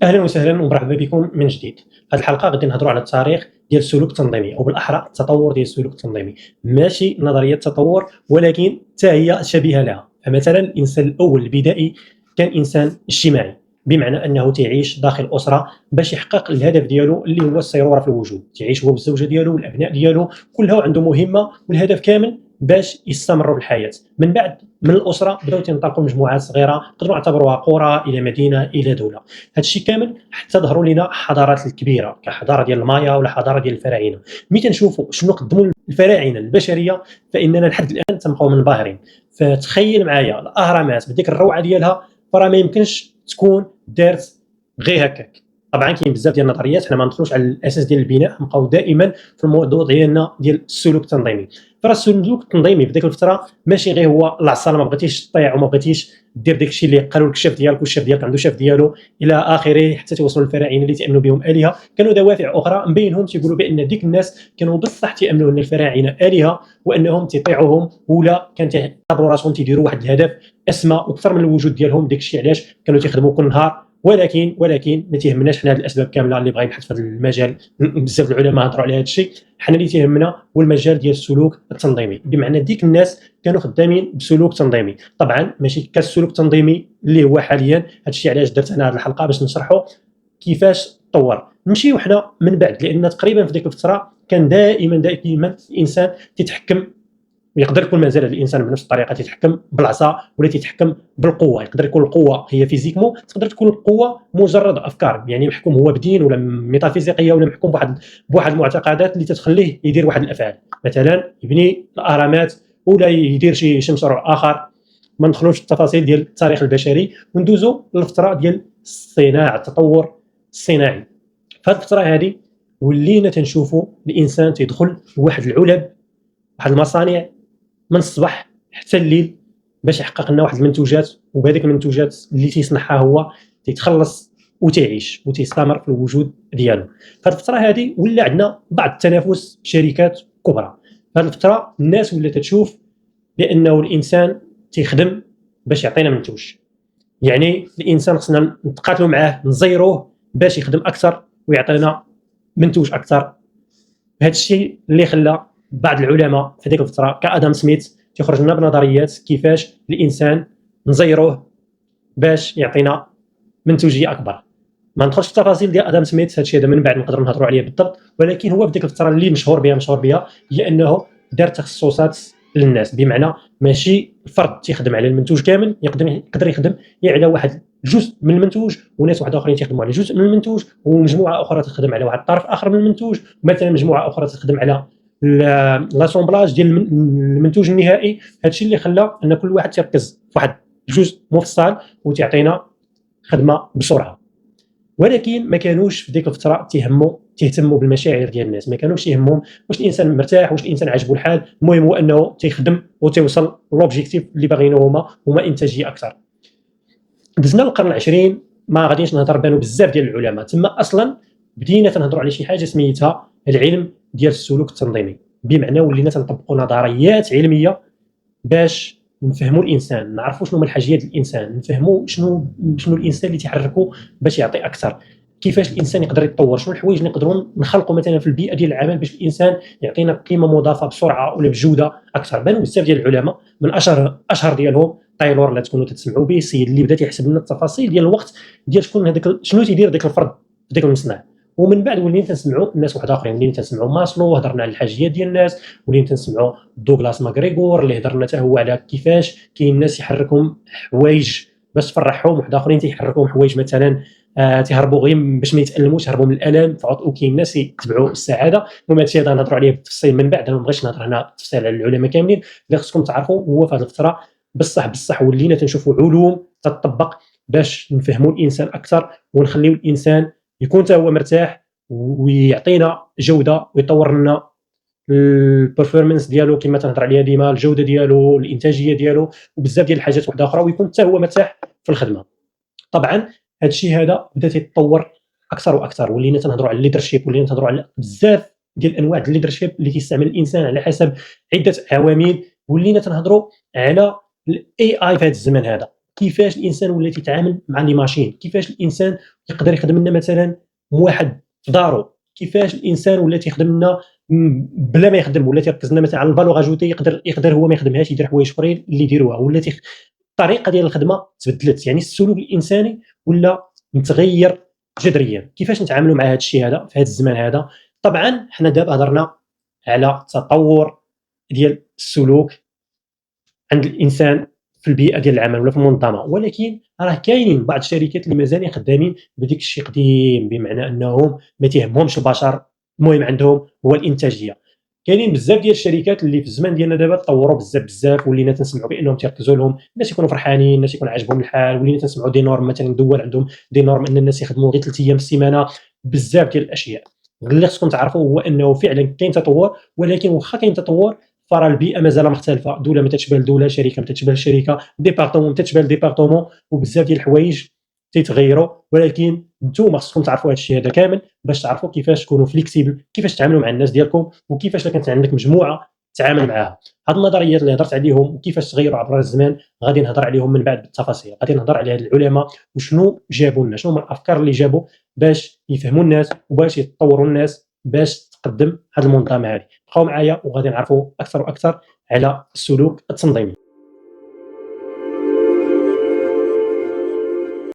اهلا وسهلا ومرحبا بكم من جديد. في هذه الحلقه غادي نهضروا على التاريخ ديال السلوك التنظيمي، او بالاحرى التطور ديال السلوك التنظيمي. ماشي نظريه التطور، ولكن حتى هي شبيهه لها. فمثلا الانسان الاول البدائي كان انسان اجتماعي، بمعنى انه تعيش داخل اسره باش يحقق الهدف ديالو اللي هو السيروره في الوجود. تعيش هو والزوجه ديالو والابناء ديالو، كلها عنده مهمه والهدف كامل باش يستمروا بالحياه. من بعد من الاسره بداو تنطلقوا مجموعات صغيره، نقدروا نعتبروها قرى الى مدينه الى دوله. هذا الشيء كامل حتى ظهروا لنا حضارات الكبيره كحضاره ديال المايا ولا حضاره ديال الفراعنه. ملي تنشوفوا شنو قدموا الفراعنه للبشريه فاننا لحد الان تنبقاو منبهرين. فتخيل معايا الاهرامات بديك الروعه ديالها، فراه ما يمكنش تكون دارت غير هكاك. طبعا كاين بزاف ديال النظريات، حنا ما ندخلوش على الاساس ديال البناء، نبقاو دائما في الموضوع ديالنا ديال السلوك التنظيمي. فراه السلوك التنظيمي في ديك الفتره ماشي غير هو العصا ما بغيتيش تطيع وما بغيتيش دير داك الشيء اللي قالوا لك الشيف ديالك، والشيف ديالك عنده شيف ديالو الى اخره، حتى توصلوا للفراعنه اللي تامنوا بهم الهه. كانوا دوافع اخرى مبينهم تيقولوا بان ديك الناس كانوا بصح تامنوا ان الفراعنه الهه وانهم تيطيعوهم، ولا كان تعتبروا راسهم تيديروا واحد الهدف اسمى واكثر من الوجود ديالهم. داك الشيء علاش كانوا تيخدموا كل نهار. ولكن ما تيهمناش حنا هذه الاسباب كامله. اللي بغى يبحث في هذا المجال بزاف العلماء هضروا على هذا الشيء. حنا اللي تيهمنا هو المجال ديال السلوك التنظيمي، بمعنى ديك الناس كانوا خدامين بسلوك تنظيمي. طبعا ماشي كالسلوك التنظيمي اللي هو حاليا. هذا الشيء علاش درت انا هذه الحلقه باش نشرحوا كيفاش تطور. نمشيو حنا من بعد، لان تقريبا في ديك الفتره كان دائما الانسان تيتحكم، ويقدر يكون مازال الانسان بنفس الطريقه تيتحكم بالعصا ولا تيتحكم بالقوه. يقدر يكون القوه هي فيزيكمو، تقدر تكون القوه مجرد افكار، يعني محكوم هو بدين ولا ميتافيزيقيه، ولا محكوم بواحد المعتقدات اللي تتخليه يدير واحد الافعال، مثلا يبني الاهرامات ولا يدير شي مشروع اخر. ما ندخلوش في التفاصيل ديال التاريخ البشري وندوزو للفتره ديال الصناعه، التطور الصناعي. في هذه الفتره هذه ولينا تنشوفوا الانسان تيدخل لواحد العلب، واحد المصانع، من الصباح حتى الليل باش يحقق لنا واحد المنتوجات، وبهذيك المنتوجات اللي تيصنعها هو تيتخلص وتعيش وتستمر في الوجود ديالو. في هذه الفتره هذه ولا عندنا بعض التنافس بشركات كبرى. في هذه الفتره الناس ولا تشوف بانه الانسان تيخدم باش يعطينا منتوج، يعني الانسان خصنا نتقاتلوا معاه نزيروه باش يخدم اكثر ويعطينا منتوج اكثر. هذا الشيء اللي خلى بعض العلماء في ذيك الفتره كادم سميث تيخرج لنا بنظريات كيفاش الانسان نزيروه باش يعطينا منتوجيه اكبر. ما ندخلش في التفاصيل ديال ادم سميث، هذا الشيء هذا من بعد نقدروا نهضروا عليه بالضبط. ولكن هو في ذيك الفتره اللي مشهور بها هي انه دار تخصصات للناس، بمعنى ماشي فرد تيخدم على المنتوج كامل، يقدر يخدم على واحد جزء من المنتوج، وناس واحد اخرين تيخدموا على جزء من المنتوج، ومجموعه اخرى تخدم على واحد الطرف اخر من المنتوج، مثلا مجموعه اخرى تخدم على لاسومبلاج ديال المنتوج النهائي. هذا الشيء اللي خلى ان كل واحد تركز في واحد جزء مفصل وتعطينا خدمه بسرعه. ولكن ما كانوش في ديك الفتره تهتموا بالمشاعر ديال الناس، ما كانوش يهمهم واش الانسان مرتاح، واش الانسان عاجبو الحال. المهم هو انه تيخدم وتوصل لوبجيكتيف اللي باغينه هما انتاجيه اكثر. دزنا القرن العشرين، ما غاديش نهضر بانوا بزاف ديال العلماء تما اصلا بدينا تنهضروا على شي حاجه سميتها العلم ديال السلوك التنظيمي، بمعنى ولينا تنطبقوا نظريات علميه باش نفهموا الانسان، نعرفوا شنو هما الحاجيات ديال الانسان، نفهموا شنو الانسان اللي تيحركوا باش يعطي اكثر، كيفاش الانسان يقدر يتطور، شنو الحوايج اللي نقدروا نخلقوا مثلا في البيئه ديال العمل باش الانسان يعطينا قيمه مضافه بسرعه ولا بجوده اكثر. بانوا بزاف ديال العلماء، من اشهر ديالهم تايلور اللي تكونوا تسمعوا به، السيد اللي بدا تيحسب لنا التفاصيل ديال الوقت ديال شكون هذاك، شنو تيدير داك الفرد في داك المصنع. ومن بعد ولينا تنسمعوا الناس واحد اخرين، ولينا تنسمعوا ماسلو هضرنا على الحاجيات ديال الناس، ولينا تنسمعوا دوغلاس ماغريغور اللي هضرنا حتى هو على كيفاش كاين الناس يحركهم حوايج باش تفرحهم، واحد اخرين تيحركهم حوايج مثلا تيهربوا غير باش ما يتالموش، يهربوا من الالم فقط. وكاين الناس يتبعوا السعاده. المهم هادشي هذا نهضروا عليه بالتفصيل من بعد، انا ما بغيتش نهضر هنا بالتفصيل على العلماء كاملين. اللي خصكم تعرفوا هو في هذه الفتره بصح ولينا تنشوفوا علوم تطبق باش نفهموا الانسان اكثر ونخليو الانسان يكون حتى هو مرتاح ويعطينا جوده ويطور لنا البرفورمانس ديالو كما تنهضر عليها ديما، الجوده ديالو، الانتاجيه ديالو، وبزاف ديال الحاجات واحده اخرى، ويكون حتى هو مرتاح في الخدمه. طبعا هذا الشيء هذا بدا يتطور اكثر واكثر. ولينا تنهضروا على الليدرشيب، ولينا تنهضروا على بزاف ديال انواع الليدرشيب اللي تيستعمل الانسان على حسب عده عوامل. ولينا تنهضروا على الاي اي في هذا الزمن هذا. كيفاش الانسان ولا تيتعامل مع لي ماشين، كيفاش الانسان يقدر يخدم لنا مثلا واحد في دارو، كيفاش الانسان ولا تيخدم لنا بلا ما يخدم، ولا تيركز لنا مثلا على الفالور اجوتي، يقدر هو ما يخدمهاش، يدير حوايج اخرين اللي يديروها، ولا الطريقه ديال الخدمه تبدلت. يعني السلوك الانساني ولا متغير جذريا. كيفاش نتعاملوا مع هذا الشيء هذا في هذا الزمان هذا؟ طبعا حنا دابا هضرنا على التطور ديال السلوك عند الانسان في البيئه ديال العمل ولا في المنظمه، ولكن راه كاينين بعض الشركات اللي مازالين خدامين بديك الشيء قديم، بمعنى انهم ما تيهمهمش البشر، المهم عندهم هو الانتاجيه. كاينين بزاف ديال الشركات اللي في الزمان ديالنا دابا تطوروا بزاف ولينا تنسمعوا بانهم تيركزوا لهم الناس يكونوا فرحانين، الناس يكون عاجبهم الحال، ولينا تنسمعوا دي نورم، مثلا دول عندهم دي نورم ان الناس يخدموا غير 3 ايام في السيمانه، بزاف ديال الاشياء. اللي خصكم تعرفوا هو انه فعلا كاين تطور، ولكن واخا كاين تطور فراه البيئه مازال مختلفه، دوله ما تتشبه دوله، شركه ما تتشبه شركه، ديبارتمون ما تتشبه ديبارتمون، وبزاف ديال الحوايج تيتغيروا. ولكن نتوما خصكم تعرفوا هذا الشيء هذا كامل باش تعرفوا كيفاش تكونوا فليكسيبل، كيفاش تتعاملوا مع الناس ديالكم، وكيفاش كانت عندك مجموعه تتعامل معاها. هاد النظريات اللي هضرت عليهم وكيفاش تغيروا عبر الزمان غادي نهضر عليهم من بعد بالتفاصيل، غادي نهضر على هاد العلماء وشنو جابوا لنا، شنو هما الافكار اللي جابوا باش يفهموا الناس وباش يتطوروا الناس باش تقدم هاد المنظمه هذه. بقاو معايا وغادي نعرفوا اكثر واكثر على السلوك التنظيمي.